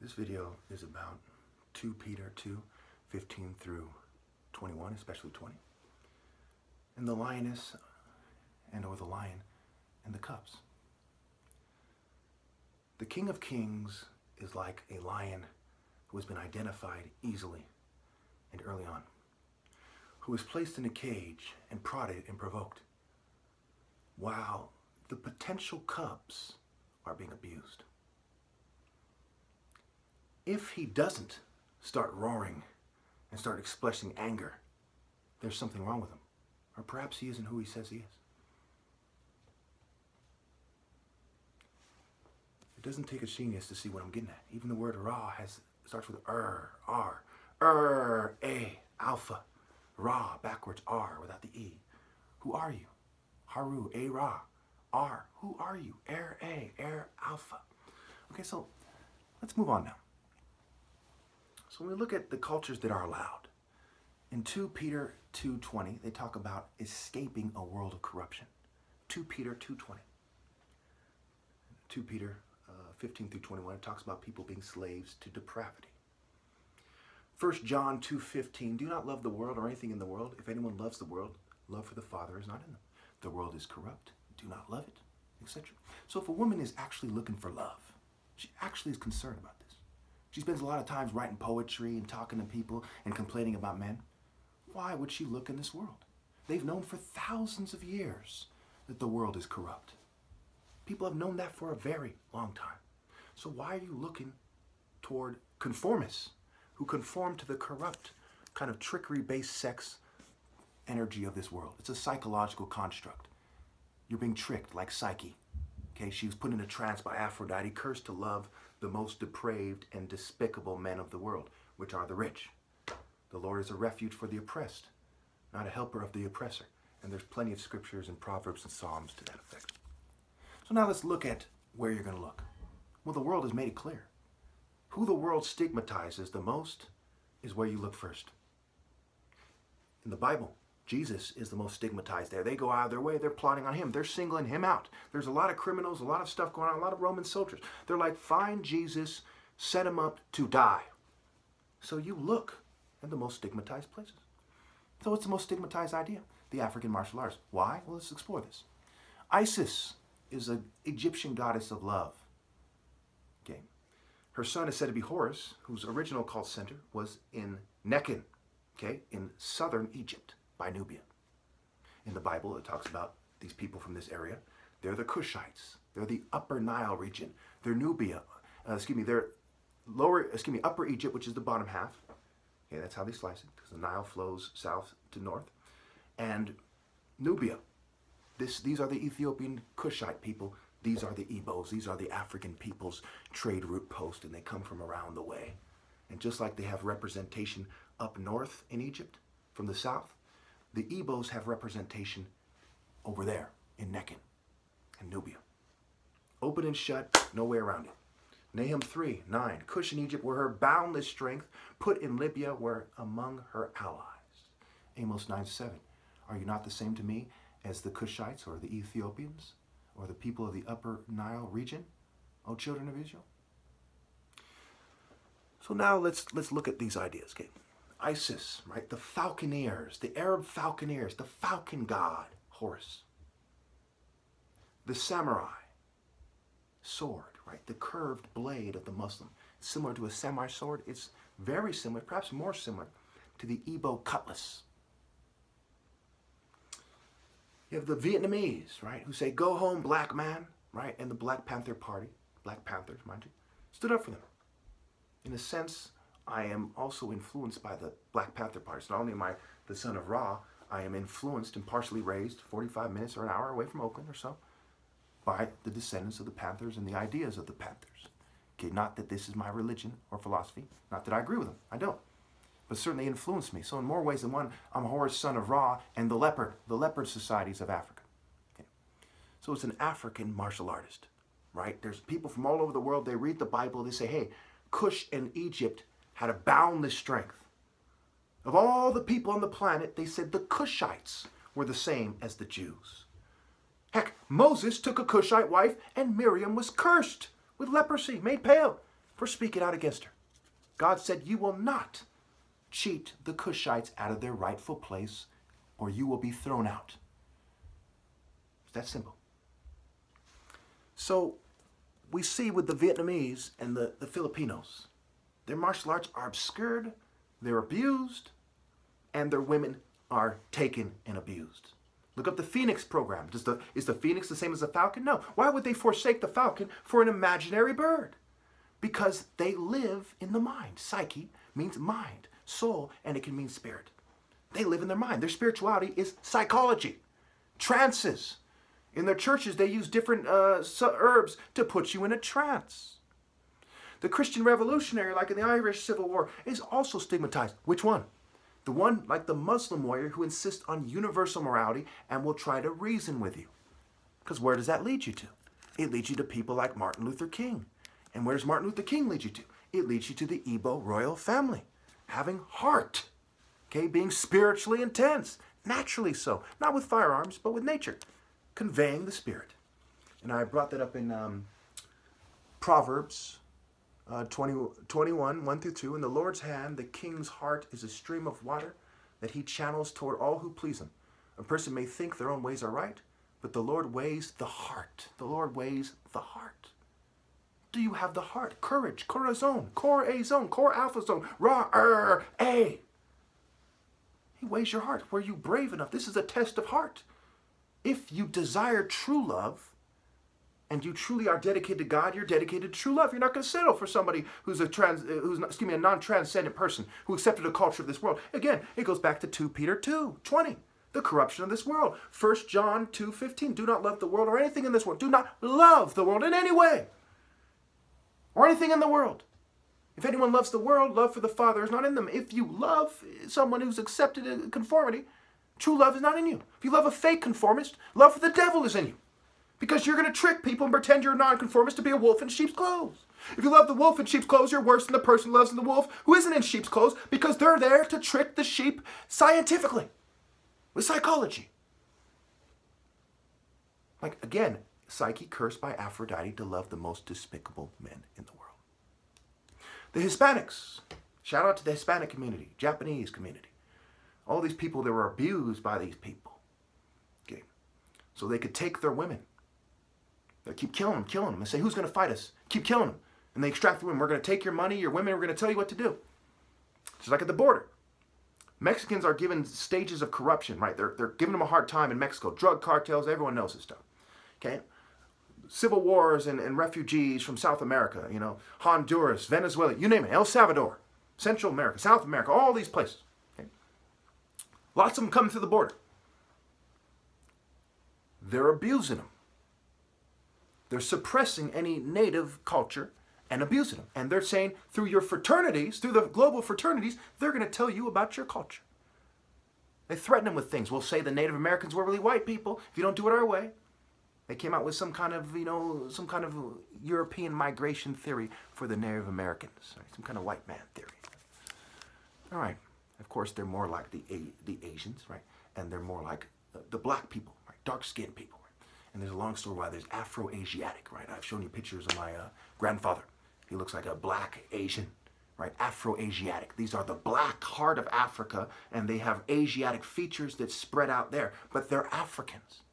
This video is about 2 Peter 2:15 through 21, especially 20. And the lioness or the lion and the cubs. The King of Kings is like a lion who has been identified easily and early on, who is placed in a cage and prodded and provoked, while the potential cubs are being abused. If he doesn't start roaring and start expressing anger, there's something wrong with him. Or perhaps he isn't who he says he is. It doesn't take a genius to see what I'm getting at. Even the word Ra starts with R, A, alpha. Ra, backwards R, without the E. Who are you? Haru, A, Ra, R. Who are you? A, alpha. Okay, so let's move on now. So when we look at the cultures that are allowed, in 2 Peter 2:20, they talk about escaping a world of corruption. 2 Peter 2:20. 2 Peter 15 through 21, it talks about people being slaves to depravity. 1 John 2:15, do not love the world or anything in the world. If anyone loves the world, love for the Father is not in them. The world is corrupt. Do not love it, etc. So if a woman is actually looking for love, she actually is concerned about this. She spends a lot of times writing poetry and talking to people and complaining about men. Why would she look in this world? They've known for thousands of years that the world is corrupt. People have known that for a very long time. So why are you looking toward conformists who conform to the corrupt kind of trickery-based sex energy of this world? It's a psychological construct. You're being tricked like Psyche. Okay, she was put in a trance by Aphrodite, cursed to love the most depraved and despicable men of the world, which are the rich. The Lord is a refuge for the oppressed, not a helper of the oppressor. And there's plenty of scriptures and Proverbs and Psalms to that effect. So now let's look at where you're going to look. Well, the world has made it clear. Who the world stigmatizes the most is where you look first. In the Bible, Jesus is the most stigmatized there. They go out of their way. They're plotting on him. They're singling him out. There's a lot of criminals, a lot of stuff going on, a lot of Roman soldiers. They're like, find Jesus, set him up to die. So you look at the most stigmatized places. So what's the most stigmatized idea? The African martial arts. Why? Well, let's explore this. Isis is an Egyptian goddess of love. Okay. Her son is said to be Horus, whose original cult center was in Nekhen, okay, in southern Egypt by Nubia. In the Bible, it talks about these people from this area. They're the Cushites. They're the Upper Nile region. They're Nubia. They're Upper Egypt, which is the bottom half. Okay, that's how they slice it, because the Nile flows south to north. And Nubia. These are the Ethiopian Cushite people. These are the Igbos. These are the African people's trade route post, and they come from around the way. And just like they have representation up north in Egypt from the south, the Igbos have representation over there in Nekhen and Nubia. Open and shut, no way around it. Nahum 3:9, Cush in Egypt were her boundless strength, put in Libya were among her allies. Amos 9:7, are you not the same to me as the Cushites or the Ethiopians or the people of the Upper Nile region, O children of Israel? So now let's look at these ideas, okay? Isis, right? The falconeers, the Arab falconeers, the falcon god, Horus. The samurai, sword, right? The curved blade of the Muslim. Similar to a samurai sword, it's very similar, perhaps more similar, to the Igbo cutlass. You have the Vietnamese, right, who say, go home, black man, right? And the Black Panther Party, Black Panthers, mind you, stood up for them. In a sense, I am also influenced by the Black Panther Party. So not only am I the son of Ra, I am influenced and partially raised 45 minutes or an hour away from Oakland or so by the descendants of the Panthers and the ideas of the Panthers. Okay, not that this is my religion or philosophy, not that I agree with them, I don't. But certainly influenced me. So in more ways than one, I'm Horus, son of Ra, and the leopard societies of Africa. Okay. So it's an African martial artist, right? There's people from all over the world, they read the Bible, they say, hey, Cush and Egypt had a boundless strength. Of all the people on the planet, they said the Cushites were the same as the Jews. Heck, Moses took a Cushite wife and Miriam was cursed with leprosy, made pale. for speaking out against her. God said, you will not cheat the Cushites out of their rightful place, or you will be thrown out. It's that simple. So we see with the Vietnamese and the Filipinos, their martial arts are obscured, they're abused, and their women are taken and abused. Look up the Phoenix program. Is the Phoenix the same as the falcon? No. Why would they forsake the falcon for an imaginary bird? Because they live in the mind. Psyche means mind, soul, and it can mean spirit. They live in their mind. Their spirituality is psychology, trances. In their churches, they use different herbs to put you in a trance. The Christian revolutionary, like in the Irish Civil War, is also stigmatized. Which one? The one like the Muslim warrior who insists on universal morality and will try to reason with you. Because where does that lead you to? It leads you to people like Martin Luther King. And where does Martin Luther King lead you to? It leads you to the Igbo royal family. Having heart. Okay, being spiritually intense. Naturally so. Not with firearms, but with nature. Conveying the spirit. And I brought that up in Proverbs 21, 1 through 2. In the Lord's hand, the king's heart is a stream of water that he channels toward all who please him. A person may think their own ways are right, but the Lord weighs the heart. The Lord weighs the heart. Do you have the heart? Courage, corazon, core A zone, core alpha zone, A. He weighs your heart. Were you brave enough? This is a test of heart. If you desire true love, and you truly are dedicated to God, you're dedicated to true love. You're not going to settle for somebody who's a non-transcendent person who accepted a culture of this world. Again, it goes back to 2 Peter 2:20, the corruption of this world. 1 John 2:15, do not love the world or anything in this world. Do not love the world in any way or anything in the world. If anyone loves the world, love for the Father is not in them. If you love someone who's accepted in conformity, true love is not in you. If you love a fake conformist, love for the devil is in you. Because you're going to trick people and pretend you're a nonconformist to be a wolf in sheep's clothes. If you love the wolf in sheep's clothes, you're worse than the person who loves the wolf who isn't in sheep's clothes, because they're there to trick the sheep scientifically, with psychology. Like, again, Psyche cursed by Aphrodite to love the most despicable men in the world. The Hispanics, shout out to the Hispanic community, Japanese community. All these people that were abused by these people. Okay, so they could take their women. They keep killing them, and say, who's going to fight us? Keep killing them. And they extract the women. We're going to take your money, your women, we're going to tell you what to do. Just like at the border. Mexicans are given stages of corruption, right? They're giving them a hard time in Mexico. Drug cartels, everyone knows this stuff. Okay? Civil wars and refugees from South America, you know, Honduras, Venezuela, you name it, El Salvador, Central America, South America, all these places. Okay? Lots of them coming through the border. They're abusing them. They're suppressing any native culture and abusing them. And they're saying through your fraternities, through the global fraternities, they're going to tell you about your culture. They threaten them with things. We'll say the Native Americans were really white people if you don't do it our way. They came out with some kind of, you know, some kind of European migration theory for the Native Americans. Right? Some kind of white man theory. All right. Of course, they're more like the Asians, right? And they're more like the black people, right? Dark-skinned people. And there's a long story why there's Afro-Asiatic, right? I've shown you pictures of my grandfather. He looks like a black Asian, right? Afro-Asiatic. These are the black heart of Africa, and they have Asiatic features that spread out there, but they're Africans,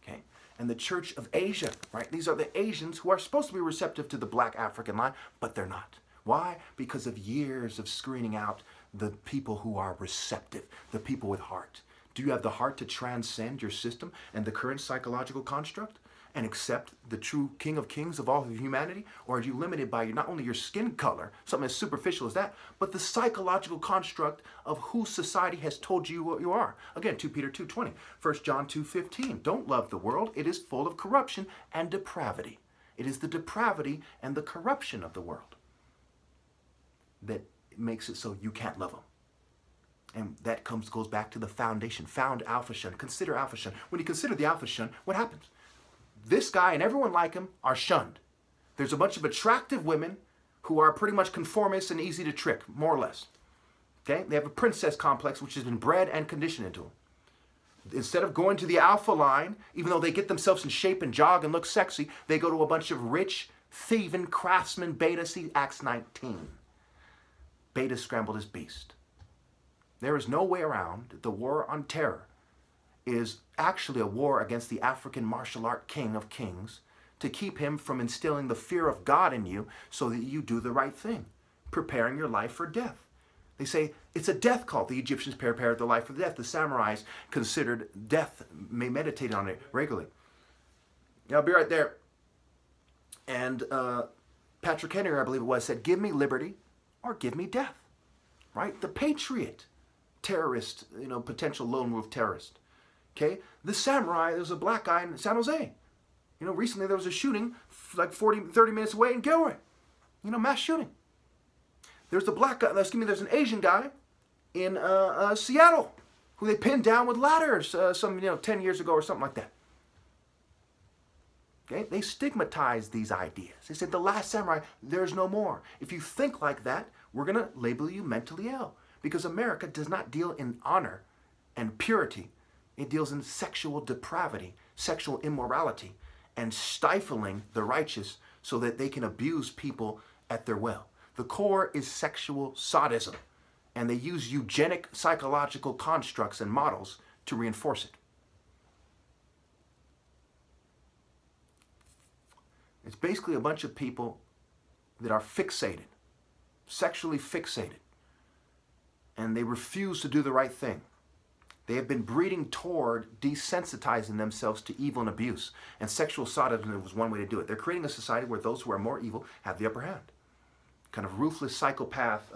okay? And the Church of Asia, right? These are the Asians who are supposed to be receptive to the black African line, but they're not. Why? Because of years of screening out the people who are receptive, the people with heart. Do you have the heart to transcend your system and the current psychological construct and accept the true King of Kings of all of humanity? Or are you limited by not only your skin color, something as superficial as that, but the psychological construct of who society has told you what you are? Again, 2 Peter 2:20, 1 John 2:15. Don't love the world. It is full of corruption and depravity. It is the depravity and the corruption of the world that makes it so you can't love them. And that goes back to the foundation. Found Alpha Shun. Consider Alpha Shun. When you consider the Alpha Shun, what happens? This guy and everyone like him are shunned. There's a bunch of attractive women who are pretty much conformists and easy to trick, more or less. Okay? They have a princess complex which has been bred and conditioned into them. Instead of going to the alpha line, even though they get themselves in shape and jog and look sexy, they go to a bunch of rich, thieving craftsman Beta. See Acts 19. Beta scrambled his beast. There is no way around. The war on terror is actually a war against the African martial art king of kings to keep him from instilling the fear of God in you so that you do the right thing, preparing your life for death. They say it's a death cult. The Egyptians prepared their life for death. The samurais considered death, meditated on it regularly. I'll be right there. And Patrick Henry, I believe it was, said, give me liberty or give me death. Right? The patriot, terrorist, potential lone wolf terrorist. Okay? The samurai, there was a black guy in San Jose. Recently there was a shooting like 30 minutes away in Gilroy. Mass shooting. There's the black guy, there's an Asian guy in Seattle who they pinned down with ladders 10 years ago or something like that. Okay? They stigmatized these ideas. They said the last samurai, there's no more. If you think like that, we're going to label you mentally ill. Because America does not deal in honor and purity. It deals in sexual depravity, sexual immorality, and stifling the righteous so that they can abuse people at their will. The core is sexual sadism, and they use eugenic psychological constructs and models to reinforce it. It's basically a bunch of people that are fixated, sexually fixated, and they refuse to do the right thing. They have been breeding toward desensitizing themselves to evil and abuse. And sexual sadism was one way to do it. They're creating a society where those who are more evil have the upper hand. Kind of ruthless psychopath,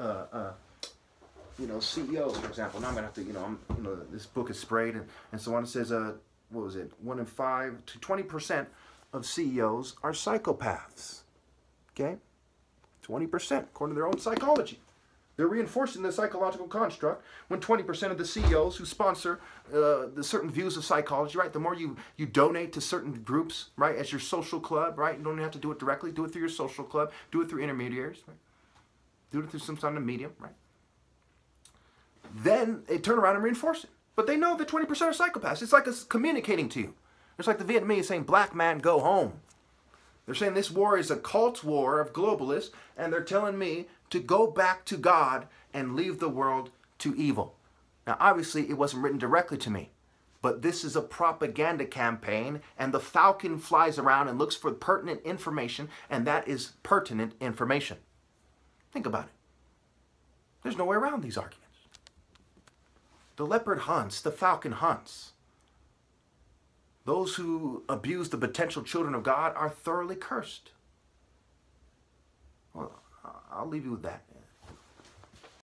CEOs, for example. Now I'm going to have to, this book is sprayed and so on. It says, 1 in 5 to 20% of CEOs are psychopaths. Okay? 20%, according to their own psychology. They're reinforcing the psychological construct when 20% of the CEOs who sponsor the certain views of psychology, right? The more you donate to certain groups, right, as your social club, right? You don't have to do it directly. Do it through your social club. Do it through intermediaries, right? Do it through some kind of medium, right? Then they turn around and reinforce it. But they know that 20% are psychopaths. It's like it's communicating to you. It's like the Vietnamese saying, black man, go home. They're saying this war is a cult war of globalists, and they're telling me to go back to God and leave the world to evil. Now, obviously, it wasn't written directly to me, but this is a propaganda campaign, and the falcon flies around and looks for pertinent information, and that is pertinent information. Think about it. There's no way around these arguments. The leopard hunts, the falcon hunts. Those who abuse the potential children of God are thoroughly cursed. Well, I'll leave you with that.